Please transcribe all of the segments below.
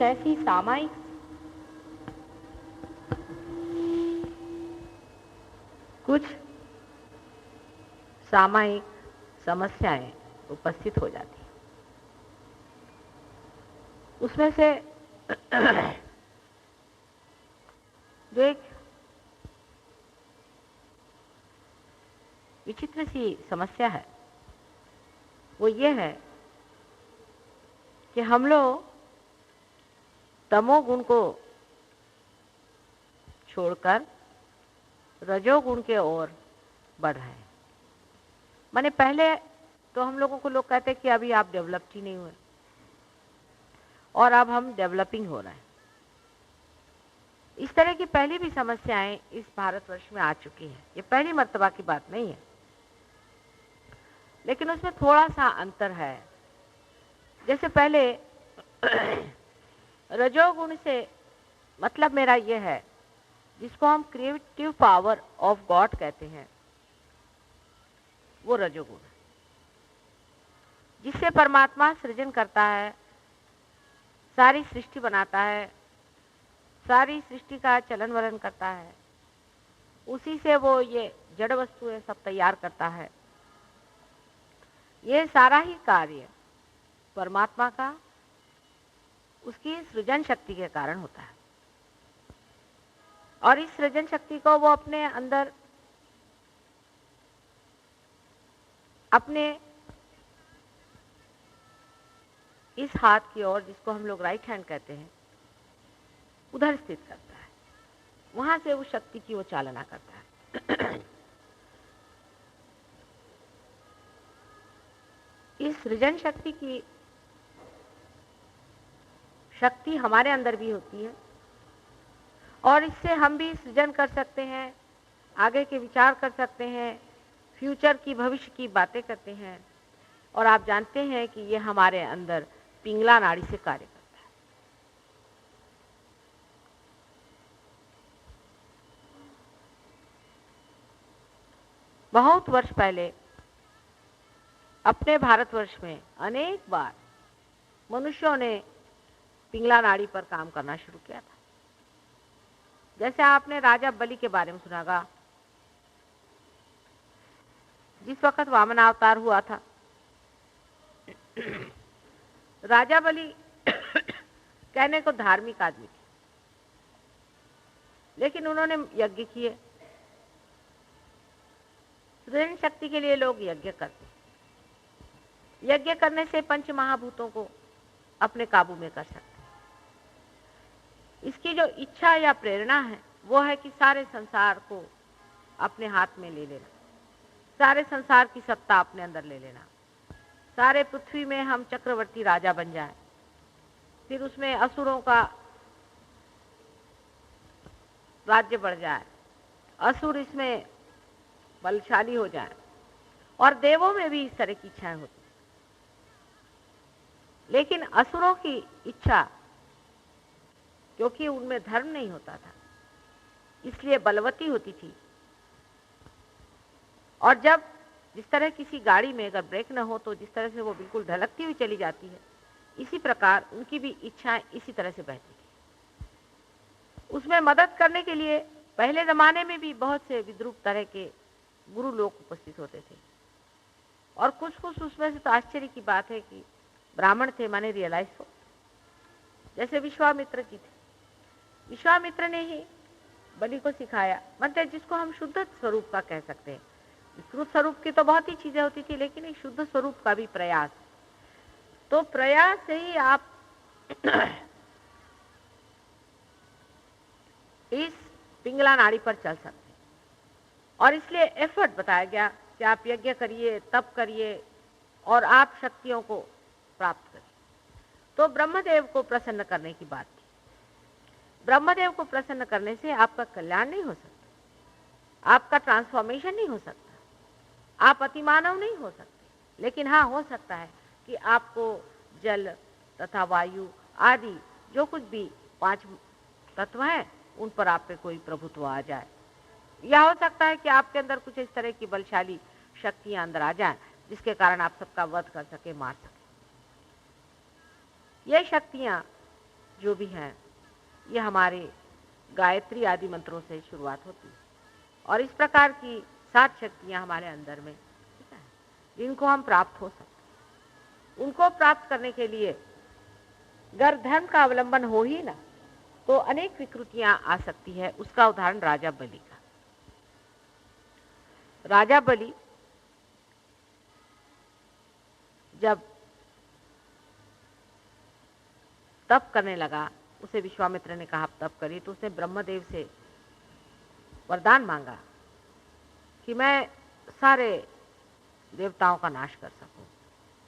ऐसी सामायिक समस्याएं उपस्थित हो जाती हैं। उसमें से जो एक विचित्र सी समस्या है वो ये है कि हम लोग तमोगुण को छोड़कर रजोगुण के ओर बढ़ रहे हैं। माने पहले तो हम लोगों को लोग कहते हैं कि अभी आप डेवलप्ड ही नहीं हुए, और अब हम डेवलपिंग हो रहे हैं। इस तरह की पहली भी समस्याएं इस भारतवर्ष में आ चुकी हैं। ये पहली मर्तबा की बात नहीं है, लेकिन उसमें थोड़ा सा अंतर है। जैसे पहले रजोगुण से मतलब मेरा ये है, जिसको हम क्रिएटिव पावर ऑफ गॉड कहते हैं, वो रजोगुण है, जिससे परमात्मा सृजन करता है, सारी सृष्टि बनाता है, सारी सृष्टि का चलन वलन करता है, उसी से वो ये जड़ वस्तुएं सब तैयार करता है। ये सारा ही कार्य परमात्मा का उसकी सृजन शक्ति के कारण होता है, और इस सृजन शक्ति को वो अपने अंदर अपने इस हाथ की ओर, जिसको हम लोग राइट हैंड कहते हैं, उधर स्थित करता है। वहां से उस शक्ति की वो चालना करता है। इस सृजन शक्ति की शक्ति हमारे अंदर भी होती है, और इससे हम भी सृजन कर सकते हैं, आगे के विचार कर सकते हैं, फ्यूचर की, भविष्य की बातें करते हैं। और आप जानते हैं कि ये हमारे अंदर पिंगला नाड़ी से कार्य करता है। बहुत वर्ष पहले अपने भारतवर्ष में अनेक बार मनुष्यों ने पिंगला नाड़ी पर काम करना शुरू किया था। जैसे आपने राजा बलि के बारे में सुना होगा। जिस वक्त वामन अवतार हुआ था, राजा बलि कहने को धार्मिक आदमी थे, लेकिन उन्होंने यज्ञ किए। सृजन शक्ति के लिए लोग यज्ञ करते, यज्ञ करने से पंच महाभूतों को अपने काबू में कर सकते। इसकी जो इच्छा या प्रेरणा है वो है कि सारे संसार को अपने हाथ में ले लेना, सारे संसार की सत्ता अपने अंदर ले लेना, सारे पृथ्वी में हम चक्रवर्ती राजा बन जाएं, फिर उसमें असुरों का राज्य बढ़ जाए, असुर इसमें बलशाली हो जाए, और देवों में भी इस तरह की इच्छाएं होती। लेकिन असुरों की इच्छा, क्योंकि उनमें धर्म नहीं होता था, इसलिए बलवती होती थी। और जब जिस तरह किसी गाड़ी में अगर ब्रेक न हो तो जिस तरह से वो बिल्कुल ढलकती हुई चली जाती है, इसी प्रकार उनकी भी इच्छाएं इसी तरह से बहती थी। उसमें मदद करने के लिए पहले जमाने में भी बहुत से विद्रूप तरह के गुरु लोग उपस्थित होते थे, और कुछ कुछ उसमें से तो आश्चर्य की बात है कि ब्राह्मण थे, माने रियलाइज हो। जैसे विश्वामित्र जी थे, विश्वामित्र ने ही बलि को सिखाया, मतलब जिसको हम शुद्ध स्वरूप का कह सकते हैं। विकृत स्वरूप की तो बहुत ही चीजें होती थी, लेकिन एक शुद्ध स्वरूप का भी प्रयास, तो प्रयास से ही आप इस पिंगला नाड़ी पर चल सकते हैं। और इसलिए एफर्ट बताया गया कि आप यज्ञ करिए, तप करिए, और आप शक्तियों को प्राप्त करिए। तो ब्रह्मदेव को प्रसन्न करने की बात थी। ब्रह्मदेव को प्रसन्न करने से आपका कल्याण नहीं हो सकता, आपका ट्रांसफॉर्मेशन नहीं हो सकता, आप अतिमानव नहीं हो सकते। लेकिन हाँ, हो सकता है कि आपको जल तथा वायु आदि जो कुछ भी 5 तत्व हैं, उन पर आप पे कोई प्रभुत्व आ जाए। यह हो सकता है कि आपके अंदर कुछ इस तरह की बलशाली शक्तियां अंदर आ जाएं, जिसके कारण आप सबका वध कर सके, मार सके। ये शक्तियां जो भी हैं, ये हमारे गायत्री आदि मंत्रों से शुरुआत होती है। और इस प्रकार की 7 शक्तियाँ हमारे अंदर में, ठीक है, जिनको हम प्राप्त हो सकते हैं। उनको प्राप्त करने के लिए अगर धर्म का अवलंबन हो ही ना, तो अनेक विकृतियां आ सकती है। उसका उदाहरण राजा बलि का। राजा बलि जब तप करने लगा, उसे विश्वामित्र ने कहा तप करिए, तो उसने ब्रह्मदेव से वरदान मांगा कि मैं सारे देवताओं का नाश कर सकूं,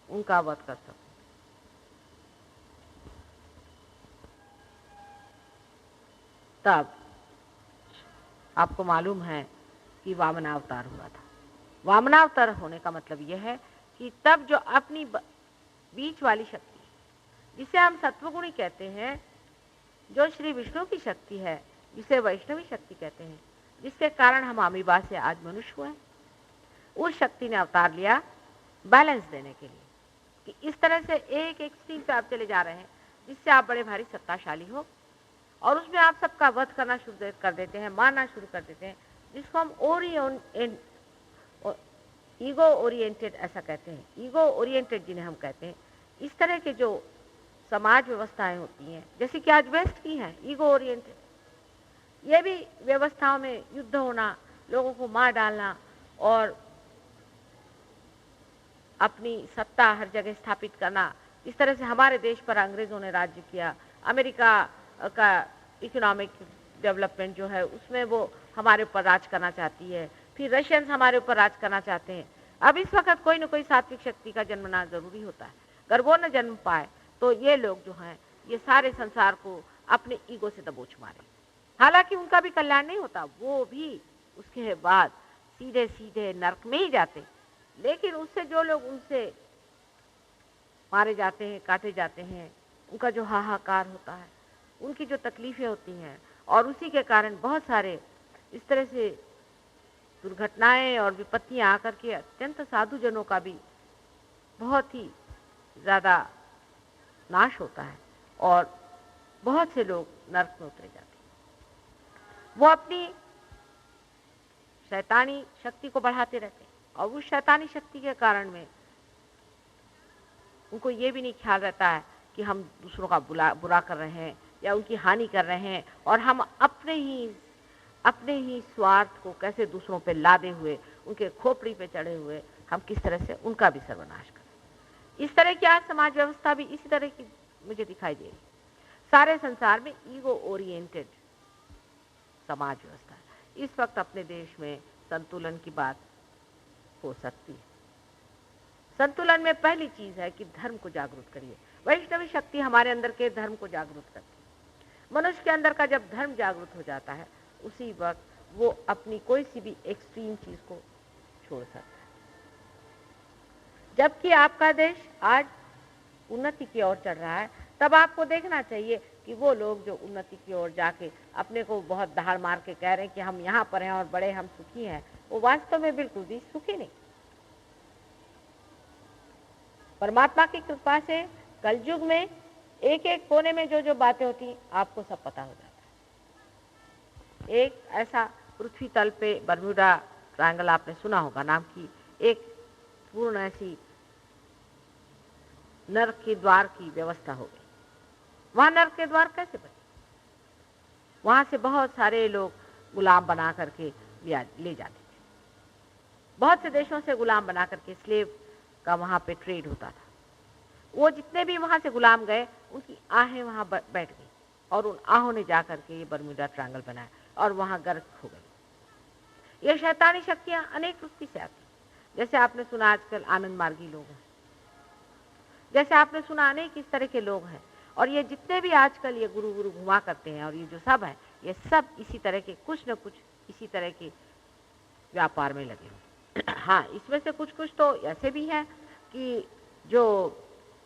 उनका वध कर सकूं। तब आपको मालूम है कि वामनावतार हुआ था। वामनावतार होने का मतलब यह है कि तब जो अपनी बीच वाली शक्ति, जिसे हम सत्वगुणी कहते हैं, जो श्री विष्णु की शक्ति है, जिसे वैष्णवी शक्ति कहते हैं, जिसके कारण हम अमीबा से आज मनुष्य हुए, उस शक्ति ने अवतार लिया बैलेंस देने के लिए, कि इस तरह से एक एक्सट्रीम पे आप चले जा रहे हैं जिससे आप बड़े भारी सत्ताशाली हो, और उसमें आप सबका वध करना शुरू कर देते हैं, मारना शुरू कर देते हैं, जिसको हम ईगो ओरिएंटेड ऐसा कहते हैं। ईगो ओरिएंटेड जिन्हें हम कहते हैं, इस तरह के जो समाज व्यवस्थाएं होती हैं, जैसे कि आज वेस्ट की हैं, ईगो ओरिएंटेड, ये भी व्यवस्थाओं में युद्ध होना, लोगों को मार डालना और अपनी सत्ता हर जगह स्थापित करना। इस तरह से हमारे देश पर अंग्रेजों ने राज्य किया। अमेरिका का इकोनॉमिक डेवलपमेंट जो है, उसमें वो हमारे ऊपर राज करना चाहती है। फिर रशियंस हमारे ऊपर राज करना चाहते हैं। अब इस वक्त कोई न कोई सात्विक शक्ति का जन्मना जरूरी होता है। अगर वो न जन्म पाए तो ये लोग जो हैं, ये सारे संसार को अपने ईगो से दबोच मारे। हालांकि उनका भी कल्याण नहीं होता, वो भी उसके बाद सीधे सीधे नरक में ही जाते। लेकिन उससे जो लोग उनसे मारे जाते हैं, काटे जाते हैं, उनका जो हाहाकार होता है, उनकी जो तकलीफें होती हैं, और उसी के कारण बहुत सारे इस तरह से दुर्घटनाएं और विपत्तियां आकर के अत्यंत साधुजनों का भी बहुत ही ज़्यादा नाश होता है, और बहुत से लोग नरक में उतरे जाते हैं। वो अपनी शैतानी शक्ति को बढ़ाते रहते हैं, और उस शैतानी शक्ति के कारण में उनको ये भी नहीं ख्याल रहता है कि हम दूसरों का बुरा कर रहे हैं या उनकी हानि कर रहे हैं, और हम अपने ही स्वार्थ को कैसे दूसरों पे लादे हुए, उनके खोपड़ी पे चढ़े हुए, हम किस तरह से उनका भी सर्वनाश करें। इस तरह की आज समाज व्यवस्था भी इसी तरह की मुझे दिखाई दे रही। सारे संसार में ईगो ओरिएंटेड समाज व्यवस्था है। इस वक्त अपने देश में संतुलन की बात हो सकती है। संतुलन में पहली चीज है कि धर्म को जागरूक करिए। वैष्णवी शक्ति हमारे अंदर के धर्म को जागरूक करती है। मनुष्य के अंदर का जब धर्म जागरूक हो जाता है, उसी वक्त वो अपनी कोई सी भी एक्सट्रीम चीज को छोड़ सकता है। जबकि आपका देश आज उन्नति की ओर चढ़ रहा है, तब आपको देखना चाहिए कि वो लोग जो उन्नति की ओर जाके अपने को बहुत दहाड़ मार के कह रहे हैं कि हम यहाँ पर हैं और बड़े हम सुखी हैं, वो वास्तव में बिल्कुल भी सुखी नहीं। परमात्मा की कृपा से कलयुग में एक एक कोने में जो जो बातें होती हैं, आपको सब पता हो जाता है। एक ऐसा पृथ्वी तल पे बर्मुडा ट्रायंगल आपने सुना होगा नाम की एक पूर्ण ऐसी नरक के द्वार की व्यवस्था हो गई। वहां नरक के द्वार कैसे बने? वहां से बहुत सारे लोग गुलाम बना करके ले जाते थे। बहुत से देशों से गुलाम बना करके स्लेव का वहां पे ट्रेड होता था। वो जितने भी वहां से गुलाम गए, उनकी आहें वहां बैठ गई, और उन आहों ने जाकर के ये बर्मुडा ट्रायंगल बनाया, और वहां गर्क हो गई। ये शैतानी शक्तियां अनेक वृत्ति से आती, जैसे आपने सुना आजकल आनंद मार्गी लोग हैं, जैसे आपने सुना अनेक इस तरह के लोग हैं। और ये जितने भी आजकल ये गुरु गुरु घुमा करते हैं, और ये जो सब है, ये सब इसी तरह के कुछ न कुछ इसी तरह के व्यापार में लगे हुए। हाँ, इसमें से कुछ कुछ तो ऐसे भी हैं कि जो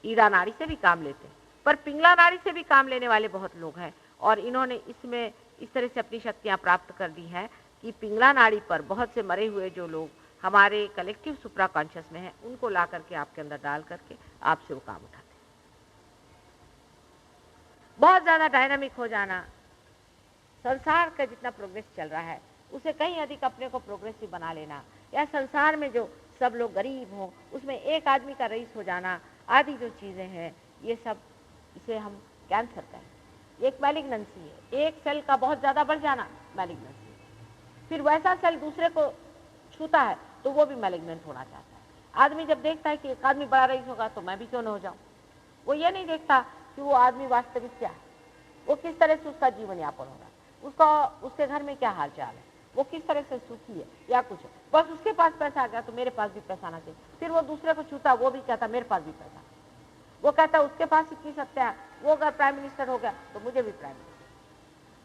ईड़ा नाड़ी से भी काम लेते हैं, पर पिंगला नाड़ी से भी काम लेने वाले बहुत लोग हैं। और इन्होंने इसमें इस तरह से अपनी शक्तियां प्राप्त कर दी हैं कि पिंगला नाड़ी पर बहुत से मरे हुए जो लोग हमारे कलेक्टिव सुप्रा कॉन्शियस में हैं, उनको ला करके आपके अंदर डाल करके आपसे वो काम उठाते हैं। बहुत ज्यादा डायनामिक हो जाना, संसार का जितना प्रोग्रेस चल रहा है उसे कहीं अधिक अपने को प्रोग्रेसिव बना लेना, या संसार में जो सब लोग गरीब हों उसमें एक आदमी का रईस हो जाना, आदि जो चीजें हैं ये सब, इसे हम कैंसर कहें। ये एक मैलिग्नेंसी है। एक सेल का बहुत ज्यादा बढ़ जाना मैलिग्नेंसी है। फिर वैसा सेल दूसरे को छूता है तो वो भी मैलिग्नेंट होना चाहता है। आदमी जब देखता है कि एक आदमी बड़ा रईस होगा तो मैं भी क्यों न हो जाऊं, वो ये नहीं देखता कि वो आदमी वास्तविक क्या है, वो किस तरह से उसका जीवन यापन होगा, उसका उसके घर में क्या हाल चाल है, वो किस तरह से सुखी है या कुछ है। बस उसके पास पैसा आ गया तो मेरे पास भी पैसा आना चाहिए। फिर वो दूसरे को छूता, वो भी कहता मेरे पास भी पैसा। वो कहता उसके पास इतनी सत्ता है, वो अगर प्राइम मिनिस्टर हो गया तो मुझे भी प्राइम मिनिस्टर,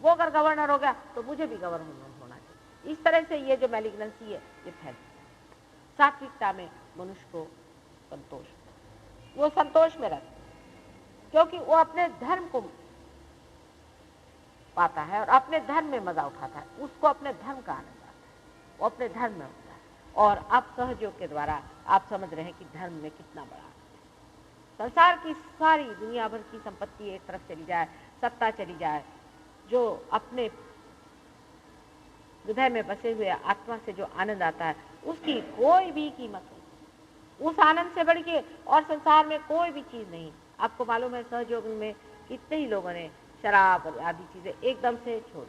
वो अगर गवर्नर हो गया तो मुझे भी गवर्नर होना चाहिए। इस तरह से ये जो मैलिग्नेंसी है ये फैलती है। सात्विकता में मनुष्य को संतोष, वो संतोष में रहता है क्योंकि वो अपने धर्म को पाता है और अपने धर्म में मजा उठाता है, उसको अपने धर्म का आनंद आता है, वो अपने धर्म में होता है। और आप सहयोग के द्वारा आप समझ रहे हैं कि धर्म में कितना बड़ा संसार की सारी दुनिया भर की संपत्ति एक तरफ चली जाए, सत्ता चली जाए, जो अपने हृदय में बसे हुए आत्मा से जो आनंद आता है उसकी कोई भी कीमत नहीं। उस आनंद से बढ़ के और संसार में कोई भी चीज नहीं। आपको मालूम है सहयोग में कितने ही लोगों ने शराब और आदि चीजें एकदम से छोड़,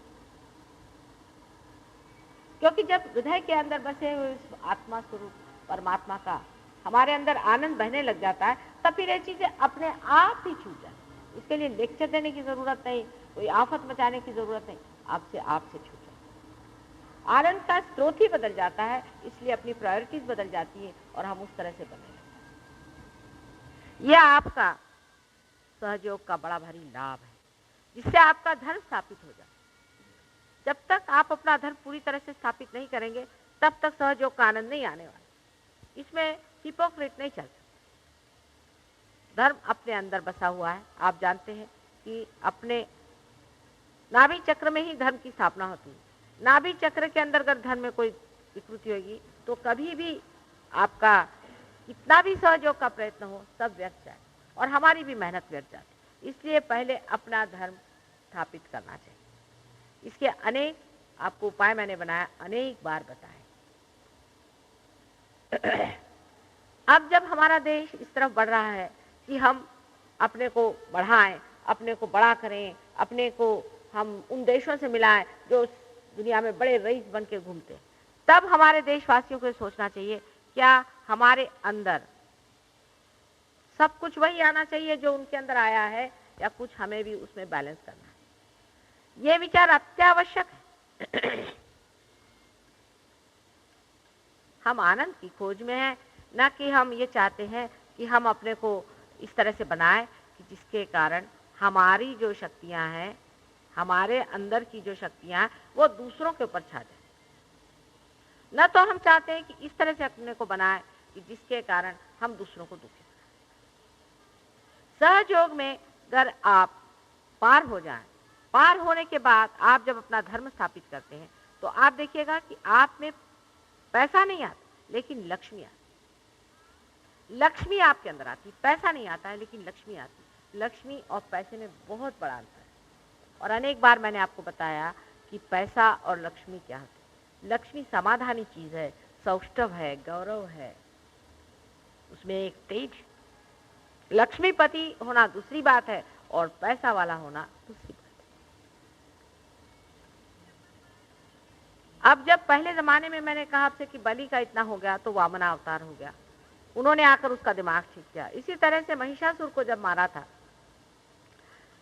क्योंकि जब हृदय के अंदर बसे हुए आत्मा स्वरूप परमात्मा का हमारे अंदर आनंद बहने लग जाता है, तब फिर ये चीजें अपने आप ही छूट जाती। इसके लिए लेक्चर देने की जरूरत नहीं, कोई आफत मचाने की जरूरत नहीं, आपसे छूट जाता है। आनंद का स्रोत ही बदल जाता है, इसलिए अपनी प्रायोरिटीज बदल जाती है और हम उस तरह से बनने लगते हैं। यह आपका सहयोग का बड़ा भारी लाभ है, जिससे आपका धर्म स्थापित हो जाए। जब तक आप अपना धर्म पूरी तरह से स्थापित नहीं करेंगे तब तक सहयोग का आनंद नहीं आने वाला। इसमें हिपोक्रेट नहीं चल सकता। धर्म अपने अंदर बसा हुआ है। आप जानते हैं कि अपने नाभि चक्र में ही धर्म की स्थापना होती है। नाभि चक्र के अंदर अगर धर्म में कोई विकृति होगी तो कभी भी आपका कितना भी सहयोग का प्रयत्न हो सब व्यर्थ जाए और हमारी भी मेहनत व्यर्थ जाती। इसलिए पहले अपना धर्म स्थापित करना चाहिए। इसके अनेक आपको उपाय मैंने बनाया, अनेक बार बताए। अब जब हमारा देश इस तरफ बढ़ रहा है कि हम अपने को बढ़ाएं, अपने को बड़ा करें, अपने को हम उन देशों से मिलाएं जो दुनिया में बड़े रईस बन के घूमते, तब हमारे देशवासियों को सोचना चाहिए क्या हमारे अंदर सब कुछ वही आना चाहिए जो उनके अंदर आया है, या कुछ हमें भी उसमें बैलेंस करना है। ये विचार अत्यावश्यक है। हम आनंद की खोज में हैं, न कि हम ये चाहते हैं कि हम अपने को इस तरह से बनाएं कि जिसके कारण हमारी जो शक्तियां हैं, हमारे अंदर की जो शक्तियां वो दूसरों के ऊपर छा जाए। न तो हम चाहते हैं कि इस तरह से अपने को बनाएं कि जिसके कारण हम दूसरों को दुखी करें। सहयोग में अगर आप पार हो जाएं, पार होने के बाद आप जब अपना धर्म स्थापित करते हैं तो आप देखिएगा कि आप में पैसा नहीं आता लेकिन लक्ष्मी आती। लक्ष्मी आपके अंदर आती, पैसा नहीं आता है लेकिन लक्ष्मी आती। लक्ष्मी और पैसे में बहुत बड़ा अंतर है। और अनेक बार मैंने आपको बताया कि पैसा और लक्ष्मी क्या होती है। लक्ष्मी समाधानी चीज है, सौष्ठव है, गौरव है, उसमें एक तेज। लक्ष्मीपति होना दूसरी बात है और पैसा वाला होना दूसरी बात। अब जब पहले जमाने में मैंने कहा आपसे कि बलि का इतना हो गया तो वामना अवतार हो गया, उन्होंने आकर उसका दिमाग ठीक किया। इसी तरह से महिषासुर को जब मारा था,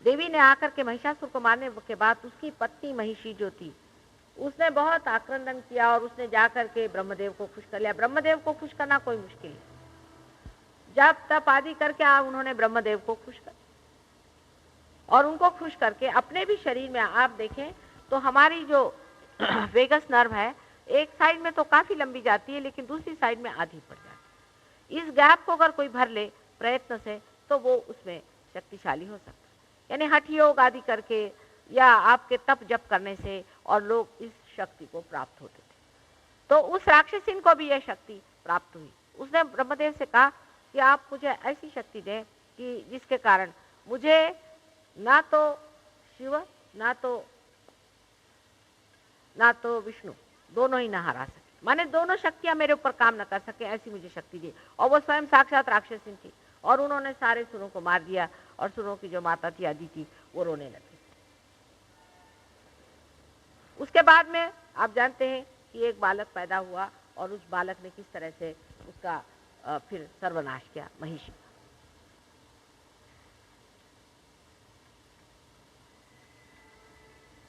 देवी ने आकर के महिषासुर को मारने के बाद उसकी पत्नी महिषी जो थी उसने बहुत आक्रंदन किया और उसने जाकर के ब्रह्मदेव को खुश कर लिया। ब्रह्मदेव को खुश करना कोई मुश्किल है। जब तप आदि करके उन्होंने ब्रह्मदेव को खुश कर और उनको खुश करके अपने भी शरीर में आप देखें तो हमारी जो वेगस नर्व है एक साइड में तो काफी लंबी जाती है लेकिन दूसरी साइड में आधी पड़ जाती है। इस गैप को अगर कोई भर ले प्रयत्न से तो वो उसमें शक्तिशाली हो सकता है। यानी हठ योग आदि करके या आपके तप जप करने से और लोग इस शक्ति को प्राप्त होते थे। तो उस राक्षसिन को भी यह शक्ति प्राप्त हुई। उसने ब्रह्मदेव से कहा कि आप मुझे ऐसी शक्ति दें कि जिसके कारण मुझे ना तो शिव ना तो विष्णु, दोनों ही ना हरा सके, माने दोनों शक्तियां मेरे ऊपर काम न कर सके, ऐसी मुझे शक्ति दी। और वो स्वयं साक्षात राक्षसी थी और उन्होंने सारे सुरों को मार दिया और सुरों की जो माता थी अदिति वो रोने लगी। उसके बाद में आप जानते हैं कि एक बालक पैदा हुआ और उस बालक ने किस तरह से उसका फिर सर्वनाश किया, महिषी।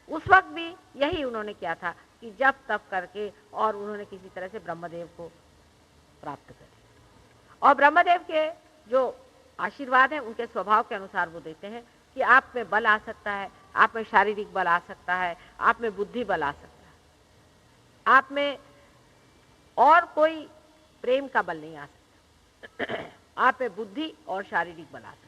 उस वक्त भी यही उन्होंने किया था कि जप तप करके और उन्होंने किसी तरह से ब्रह्मदेव को प्राप्त कर लिया। और ब्रह्मदेव के जो आशीर्वाद है उनके स्वभाव के अनुसार वो देते हैं कि आप में बल आ सकता है, आप में शारीरिक बल आ सकता है, आप में बुद्धि बल आ सकता है, आप में और कोई प्रेम का बल नहीं आ सकता, आप में बुद्धि और शारीरिक बल आ सकता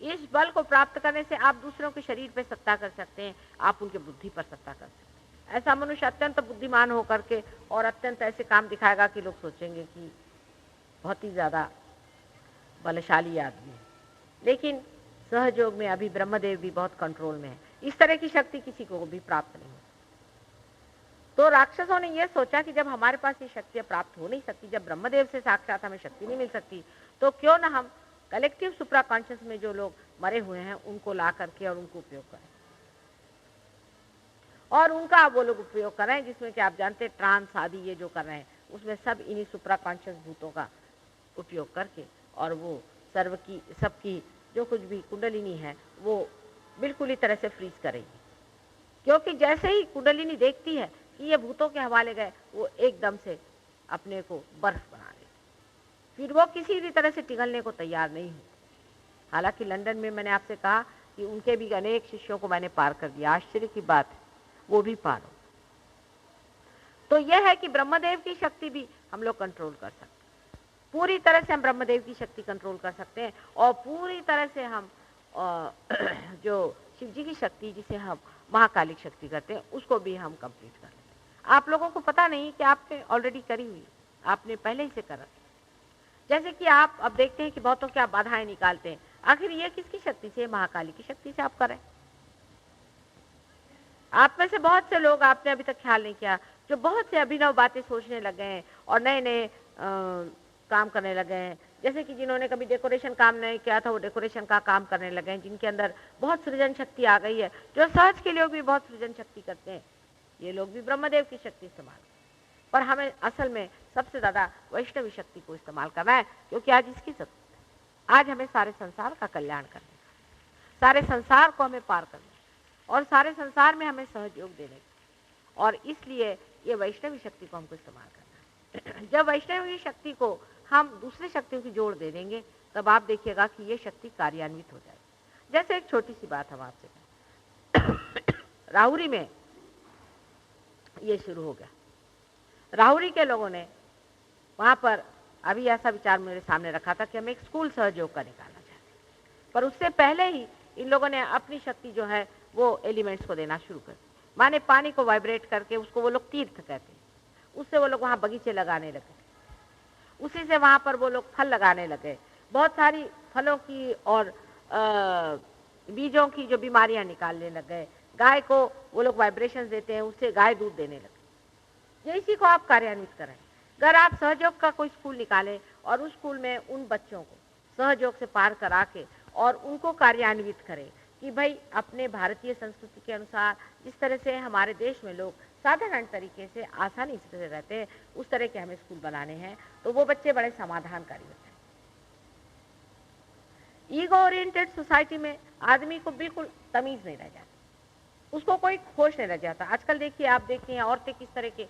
है। इस बल को प्राप्त करने से आप दूसरों के शरीर पर सत्ता कर सकते हैं, आप उनके बुद्धि पर सत्ता कर सकते हैं। ऐसा मनुष्य अत्यंत बुद्धिमान होकर के और अत्यंत ऐसे काम दिखाएगा कि लोग सोचेंगे कि बहुत ही ज्यादा बलशाली आदमी है। लेकिन सहयोग में अभी ब्रह्मदेव भी बहुत कंट्रोल में है, इस तरह की शक्ति किसी को भी प्राप्त नहीं हो। तो राक्षसों ने यह सोचा कि जब हमारे पास ये शक्तियां प्राप्त हो नहीं सकती, जब ब्रह्मदेव से साक्षात हमें शक्ति नहीं मिल सकती, तो क्यों ना हम कलेक्टिव सुप्रा कॉन्शियस में जो लोग मरे हुए हैं उनको ला करके और उनको उपयोग करें, और उनका वो लोग उपयोग कर रहे हैं, जिसमें कि आप जानते हैं ट्रांस आदि ये जो कर रहे हैं उसमें सब इन्हीं सुप्रा कॉन्शियस भूतों का उपयोग करके, और वो सर्व की सबकी जो कुछ भी कुंडलिनी है वो बिल्कुल ही तरह से फ्रीज करेगी। क्योंकि जैसे ही कुंडलिनी देखती है कि ये भूतों के हवाले गए, वो एकदम से अपने को बर्फ बना लेती, फिर वो किसी भी तरह से पिघलने को तैयार नहीं होती। हालांकि लंदन में मैंने आपसे कहा कि उनके भी अनेक शिष्यों को मैंने पार कर दिया, आश्चर्य की बात है, वो भी पार हो। तो यह है कि ब्रह्मदेव की शक्ति भी हम लोग कंट्रोल कर सकते हैं, पूरी तरह से हम ब्रह्मदेव की शक्ति कंट्रोल कर सकते हैं, और पूरी तरह से हम जो शिव जी की शक्ति जिसे हम महाकालिक शक्ति करते हैं उसको भी हम कंप्लीट कर लेते हैं। आप लोगों को पता नहीं कि आपने ऑलरेडी करी हुई, आपने पहले ही से करा। जैसे कि आप अब देखते हैं कि बहुतों की आप बाधाएं निकालते हैं, आखिर ये किसकी शक्ति से? महाकाली की शक्ति से आप करें। आप में से बहुत से लोग आपने अभी तक ख्याल नहीं किया, जो बहुत से अभिनव बातें सोचने लग गए हैं और नए नए काम करने लगे हैं। जैसे कि जिन्होंने कभी डेकोरेशन काम नहीं किया था वो डेकोरेशन का काम करने लगे हैं, जिनके अंदर बहुत सृजन शक्ति आ गई है, जो सहज के लोग भी बहुत सृजन शक्ति करते हैं, ये लोग भी ब्रह्मदेव की शक्ति इस्तेमाल करते हैं। पर हमें असल में सबसे ज्यादा वैष्णवी शक्ति को इस्तेमाल करना है, क्योंकि आज इसकी जरूरत है। आज हमें सारे संसार का कल्याण करना है, सारे संसार को हमें पार करना है और सारे संसार में हमें सहयोग देने का, और इसलिए ये वैष्णवी शक्ति को हमको इस्तेमाल करना है। जब वैष्णवी शक्ति को हम दूसरे शक्तियों की जोड़ दे देंगे तब आप देखिएगा कि ये शक्ति कार्यान्वित हो जाएगी। जैसे एक छोटी सी बात हम आपसे कहें, राहुरी में ये शुरू हो गया। राहुरी के लोगों ने वहां पर अभी ऐसा विचार मेरे सामने रखा था कि हम एक स्कूल सहयोग का निकालना चाहते हैं, पर उससे पहले ही इन लोगों ने अपनी शक्ति जो है वो एलिमेंट्स को देना शुरू कर दी। माने पानी को वाइब्रेट करके, उसको वो लोग तीर्थ कहते हैं, उससे वो लोग वहां बगीचे लगाने लगे, उसी से वहां पर वो लोग फल लगाने लगे। बहुत सारी फलों की और बीजों की जो बीमारियां निकालने लग गए। गाय को वो लोग वाइब्रेशन देते हैं, उससे गाय दूध देने लगे। इसी को आप कार्यान्वित करें। अगर आप सहयोग का कोई स्कूल निकालें और उस स्कूल में उन बच्चों को सहयोग से पार करा के और उनको कार्यान्वित करें कि भाई अपने भारतीय संस्कृति के अनुसार जिस तरह से हमारे देश में लोग साधारण तरीके से आसानी से रहते हैं उस तरह के हमें स्कूल बनाने हैं, तो वो बच्चे बड़े समाधानकारी होते हैं। ईगो ओरिएंटेड सोसाइटी में आदमी को बिल्कुल तमीज नहीं रह जाती, उसको कोई होश नहीं रह जाता। आजकल देखिए, आप देखते हैं औरतें किस तरह के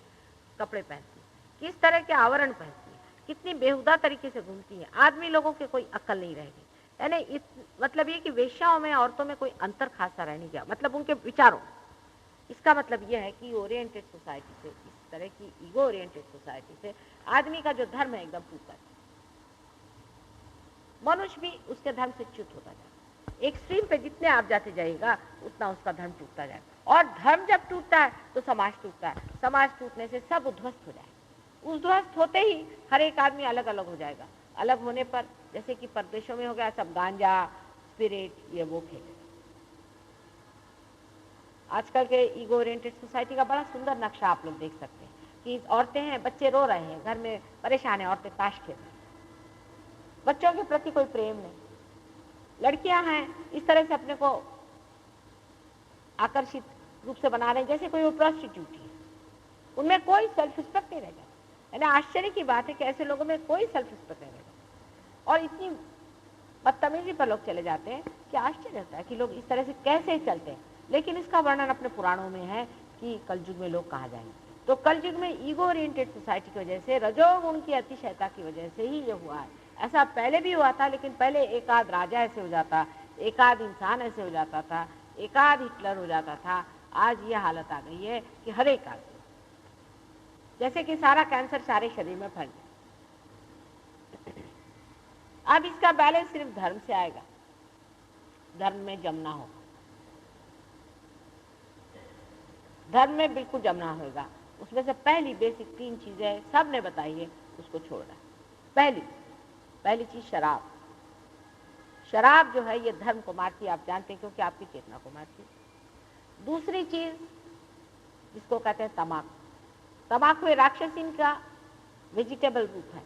कपड़े पहनती हैं, किस तरह के आवरण पहनती हैं, कितनी बेहुदा तरीके से घूमती हैं। आदमी लोगों के कोई अक्ल नहीं रहेगी। यानी मतलब ये कि वेश्याओं में औरतों में कोई अंतर खासा रह नहीं गया, मतलब उनके विचारों। इसका मतलब यह है कि ओरिएंटेड सोसाइटी से, इस तरह की ईगो ओरिएंटेड सोसाइटी से आदमी का जो धर्म है एकदम टूटता है। मनुष्य भी उसके धर्म से च्युत होता जाएगा। एक्सट्रीम पे जितने आप जाते जाइएगा उतना उसका धर्म टूटता जाएगा, और धर्म जब टूटता है तो समाज टूटता है। समाज टूटने से सब उध्वस्त हो जाएगा। उध्वस्त होते ही हर एक आदमी अलग अलग हो जाएगा। अलग होने पर जैसे कि परदेशों में हो गया, सब गांजा स्पिरिट ये वो खेले, आजकल के ईगो ओरिएंटेड सोसाइटी का बड़ा सुंदर नक्शा आप लोग देख सकते हैं कि औरतें हैं, बच्चे रो रहे हैं, घर में परेशान है, औरतें ताश खेल रही हैं, बच्चों के प्रति कोई प्रेम नहीं। लड़कियां हैं इस तरह से अपने को आकर्षित रूप से बना रहे हैं जैसे कोई वो प्रोस्टिट्यूट है, उनमें कोई सेल्फ रिस्पेक्ट नहीं रह जाता। यानी आश्चर्य की बात है कि ऐसे लोगों में कोई सेल्फ रिस्पेक्ट नहीं रह जाता और इतनी बदतमीजी पर लोग चले जाते हैं कि आश्चर्य होता है कि लोग इस तरह से कैसे चलते हैं। लेकिन इसका वर्णन अपने पुराणों में है कि कलयुग में लोग कहाँ जाएंगे। तो कलयुग में ईगो ओरिएंटेड सोसाइटी की वजह से, रजोगुण की अतिशयता की वजह से ही ये हुआ है। ऐसा पहले भी हुआ था, लेकिन पहले एक आध राजा ऐसे हो जाता, एक आध इंसान ऐसे हो जाता था, एक आध हिटलर हो जाता था। आज ये हालत आ गई है कि हर एक आदमी, जैसे कि सारा कैंसर सारे शरीर में फैल जाए। अब इसका बैलेंस सिर्फ धर्म से आएगा, धर्म में जमना होगा, धर्म में बिल्कुल जमना होगा। उसमें से पहली बेसिक 3 चीजें सब ने बताई है, उसको छोड़ना है। पहली चीज शराब। शराब जो है ये धर्म को मारती है, आप जानते हैं, क्योंकि आपकी चेतना को मारती है। दूसरी चीज जिसको कहते हैं तम्बाकू। तम्बाकू ये राक्षसीन का वेजिटेबल रूप है।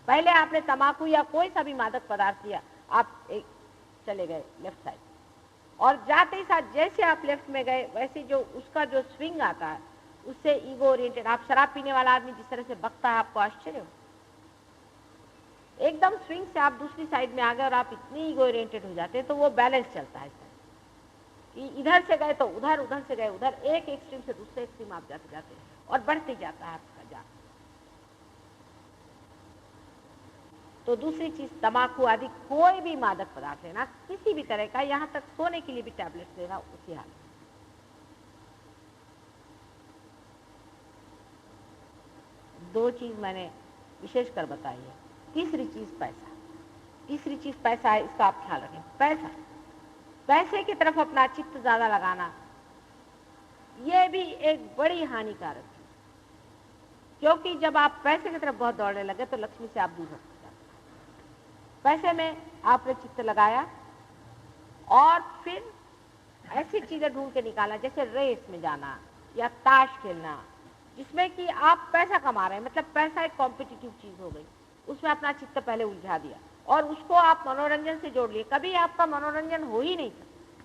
पहले आपने तम्बाकू या कोई सा भी मादक पदार्थ लिया, आप एक चले गए लेफ्ट साइड, और जाते ही साथ जैसे आप लेफ्ट में गए वैसे जो उसका जो स्विंग आता है उससे ईगो ओरिएंटेड। आप शराब पीने वाला आदमी जिस तरह से बकता है, आपको आश्चर्य हो, एकदम स्विंग से आप दूसरी साइड में आ गए और आप इतनी ईगो ओरिएंटेड हो जाते हैं। तो वो बैलेंस चलता है इस तरह कि इधर से गए तो उधर, उधर से गए उधर, एक एक्सट्रीम से दूसरे एक्सट्रीम आप जाते जाते हैं और बढ़ते जाता है आपका जान। तो दूसरी चीज तम्बाकू आदि कोई भी मादक पदार्थ लेना किसी भी तरह का, यहाँ तक सोने के लिए भी टैबलेट्स लेना उसी हाल। 2 चीज मैंने विशेष कर बताई है। तीसरी चीज पैसा। तीसरी चीज पैसा है, इसका आप ख्याल रखें। पैसे की तरफ अपना चित्त ज्यादा लगाना, यह भी एक बड़ी हानिकारक है, क्योंकि जब आप पैसे की तरफ बहुत दौड़ने लगे तो लक्ष्मी से आप दूर होते जाते। पैसे में आपने चित्त लगाया और फिर ऐसी चीजें ढूंढ के निकाला, जैसे रेस में जाना या ताश खेलना, जिसमें कि आप पैसा कमा रहे हैं, मतलब पैसा एक कॉम्पिटिटिव चीज हो गई, उसमें अपना चित्त पहले उलझा दिया और उसको आप मनोरंजन से जोड़ लिए। कभी आपका मनोरंजन हो ही नहीं सकता,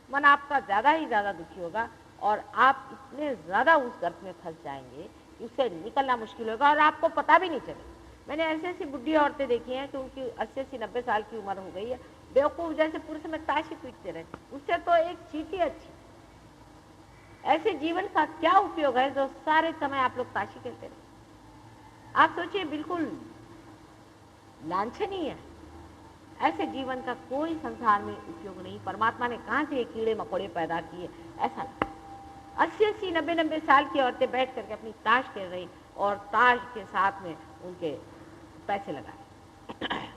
मन आपका ज्यादा ही ज्यादा दुखी होगा और आप इतने ज्यादा उस गर्त में फंस जाएंगे कि उससे निकलना मुश्किल होगा और आपको पता भी नहीं चलेगा। मैंने ऐसी बुढ़ी औरतें देखी हैं कि उनकी 80-90 साल की उम्र हो गई है, बेवकूफ जैसे पूरे समय ताश ही पीटते रहते, उससे तो एक चीटी अच्छी। ऐसे जीवन का क्या उपयोग है जो सारे समय आप लोग ताशी खेलते रहे। आप सोचिए, बिल्कुल लांछनीय है। ऐसे जीवन का कोई संसार में उपयोग नहीं। परमात्मा ने कहां से कीड़े मकोड़े पैदा किए, ऐसा नहीं। 80-80, 90-90 साल की औरतें बैठ करके अपनी ताश खेल रही और ताश के साथ में उनके पैसे लगाए।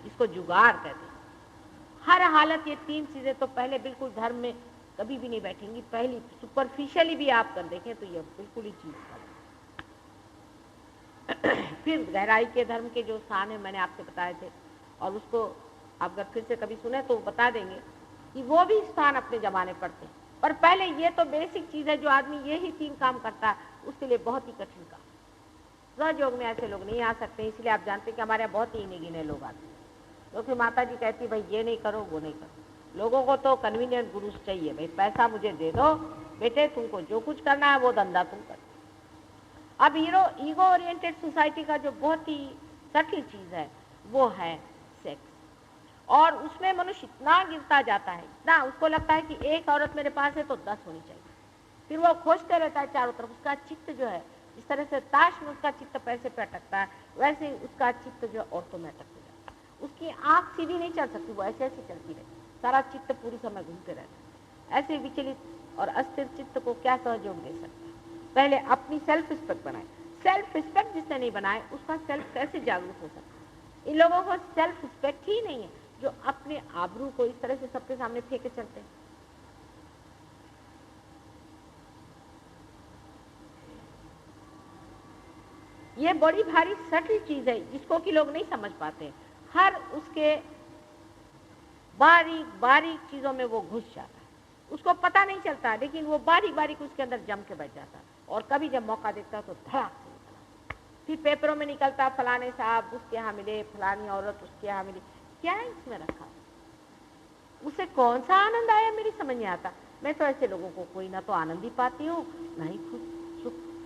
इसको जुगाड़ कहते हैं। हर हालत ये 3 चीजें तो पहले बिल्कुल धर्म में कभी भी नहीं बैठेंगी। पहली सुपरफिशियली भी आप कर देखें तो ये बिल्कुल ही चीज है। फिर गहराई के धर्म के जो स्थान है मैंने आपसे बताए थे, और उसको आप अगर फिर से कभी सुने तो बता देंगे कि वो भी स्थान अपने जमाने पड़ते हैं। पर पहले ये तो बेसिक चीज है, जो आदमी ये ही 3 काम करता है उसके लिए बहुत ही कठिन काम। राजयोग में ऐसे लोग नहीं आ सकते, इसलिए आप जानते हैं कि हमारे यहाँ बहुत ही गिने लोग आते हैं, क्योंकि माता जी कहती भाई ये नहीं करो वो नहीं करो। लोगों को तो कन्वीनियंट गुरु चाहिए, भाई पैसा मुझे दे दो बेटे, तुमको जो कुछ करना है वो धंधा तुम कर। अब ईगो ओरिएंटेड सोसाइटी का जो बहुत ही सटल चीज है वो है सेक्स, और उसमें मनुष्य इतना गिरता जाता है, इतना उसको लगता है कि एक औरत मेरे पास है तो 10 होनी चाहिए। फिर वो खोजते रहता है चारों तरफ। उसका चित्त जो है, जिस तरह से ताश में उसका चित्त पैसे पे अटकता है, वैसे ही उसका चित्त जो औरतों में अटकते जाता है। उसकी आंख सीधी नहीं चल सकती, वो ऐसे ऐसे चलती रहती, सारा चित्त पूरी समय घूमते रहता है। ऐसे विचलित और अस्थिर चित्त को क्या सहयोग दे सकता है? पहले अपनी सेल्फ रिस्पेक्ट बनाए। सेल्फ रिस्पेक्ट जिसने नहीं बनाए उसका सेल्फ कैसे जागरूक हो सकता है? इन लोगों को सेल्फ रिस्पेक्ट ही नहीं है, जो अपने आबरू को इस तरह से सबके सामने फेंके चलते हैं। ये बड़ी भारी सटल चीज है जिसको कि लोग नहीं समझ पाते। हर उसके बारीक बारीक चीजों में वो घुस जाता है। उसको पता नहीं चलता, लेकिन वो बारीक बारीक उसके अंदर जम के बैठ जाता। और कभी जब मौका देखता तो धड़ाक से निकला। फिर पेपरों में निकलता, फलाने साहब उसके यहाँ मिले, फलानी औरत उसके यहाँ मिली। क्या है इसमें रखा? उसे कौन सा आनंद आया मेरी समझ नहीं आता। मैं तो ऐसे लोगों को कोई ना तो आनंद ही पाती हूँ, ना ही खुद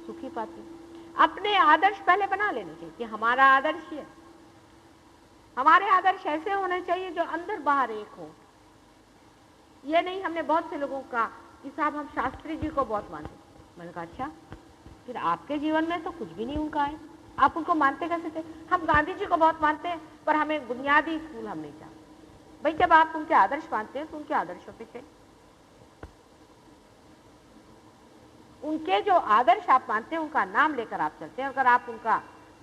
सुख ही पाती हूँ। अपने आदर्श पहले बना लेने चाहिए कि हमारा आदर्श है, हमारे आदर्श ऐसे होने चाहिए जो अंदर बाहर एक हो। ये नहीं हमने बहुत से लोगों का कि साहब हम शास्त्री जी को बहुत मानते। मैंने कहा अच्छा, फिर आपके जीवन में तो कुछ भी नहीं उनका है, आप उनको मानते कैसे थे? हम गांधी जी को बहुत मानते हैं, पर हमें बुनियादी स्कूल हम नहीं चाहते। भाई जब आप उनके आदर्श मानते हैं तो उनके आदर्शों पे चलिए। उनके जो आदर्श आप मानते हैं उनका नाम लेकर आप चलते हैं। अगर आप उनका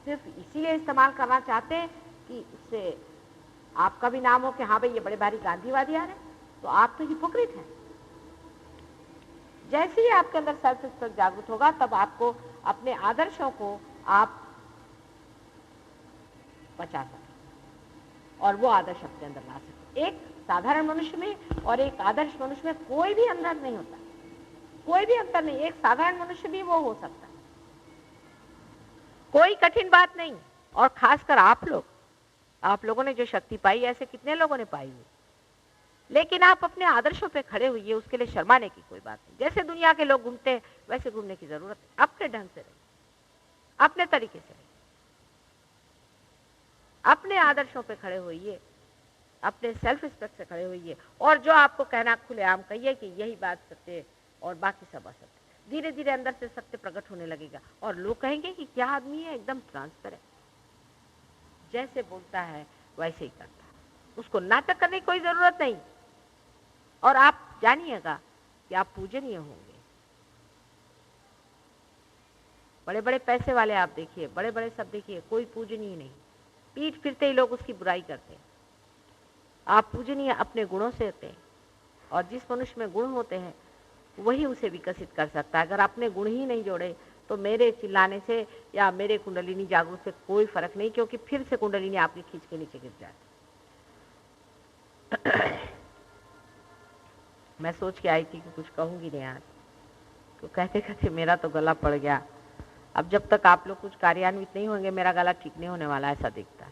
सिर्फ इसीलिए इस्तेमाल करना चाहते हैं कि उससे आपका भी नाम हो कि हाँ भाई ये बड़े भारी गांधीवादी आ रहे हैं, तो आप तो हिपोक्रेट हैं। जैसे ही आपके अंदर सेल्फ रिस्पेक्ट जागृत होगा तब आपको अपने आदर्शों को आप बचा सकते और वो आदर्श अपने अंदर ला सकते। एक साधारण मनुष्य में और एक आदर्श मनुष्य में कोई भी अंतर नहीं होता, कोई भी अंतर नहीं। एक साधारण मनुष्य भी वो हो सकता है, कोई कठिन बात नहीं। और खासकर आप लोगों ने जो शक्ति पाई, ऐसे कितने लोगों ने पाई है, लेकिन आप अपने आदर्शों पे खड़े हुइए, उसके लिए शर्माने की कोई बात नहीं। जैसे दुनिया के लोग घूमते हैं वैसे घूमने की जरूरत है। अपने ढंग से रहिए, अपने तरीके से रहिए, अपने आदर्शों पे खड़े होइए, अपने सेल्फ रिस्पेक्ट से खड़े होइए। और जो आपको कहना खुलेआम कहिए कि यही बात सत्य है और बाकी सब असत्य। धीरे धीरे अंदर से सत्य प्रकट होने लगेगा और लोग कहेंगे कि क्या आदमी है, एकदम ट्रांसपेरेंट, जैसे बोलता है वैसे ही करता है, उसको नाटक करने की कोई जरूरत नहीं। और आप जानिएगा कि आप पूजनीय होंगे। बड़े बड़े पैसे वाले आप देखिए, बड़े बड़े सब देखिए, कोई पूजनीय नहीं, पीठ फिरते ही लोग उसकी बुराई करते हैं। आप पूजनीय अपने गुणों से होते हैं और जिस मनुष्य में गुण होते हैं वही उसे विकसित कर सकता है। अगर आपने गुण ही नहीं जोड़े तो मेरे चिल्लाने से या मेरे कुंडलिनी जागरूक से कोई फर्क नहीं, क्योंकि फिर से कुंडलिनी आपकी खींच के नीचे गिर जाती। मैं सोच के आई थी कि कुछ कहूंगी नहीं आज, तो कहते कहते मेरा तो गला पड़ गया। अब जब तक आप लोग कुछ कार्यान्वित नहीं होंगे मेरा गला ठीक नहीं होने वाला, ऐसा दिखता है।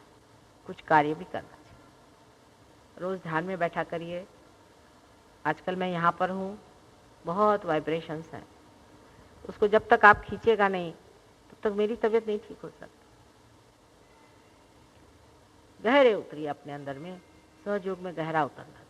कुछ कार्य भी करना चाहिए। रोज ध्यान में बैठा करिए। आजकल मैं यहाँ पर हूँ, बहुत वाइब्रेशंस हैं, उसको जब तक आप खींचेगा नहीं तब तक मेरी तबीयत नहीं ठीक हो सकती। गहरे उतरिए अपने अंदर में, सहयोग में गहरा उतरना।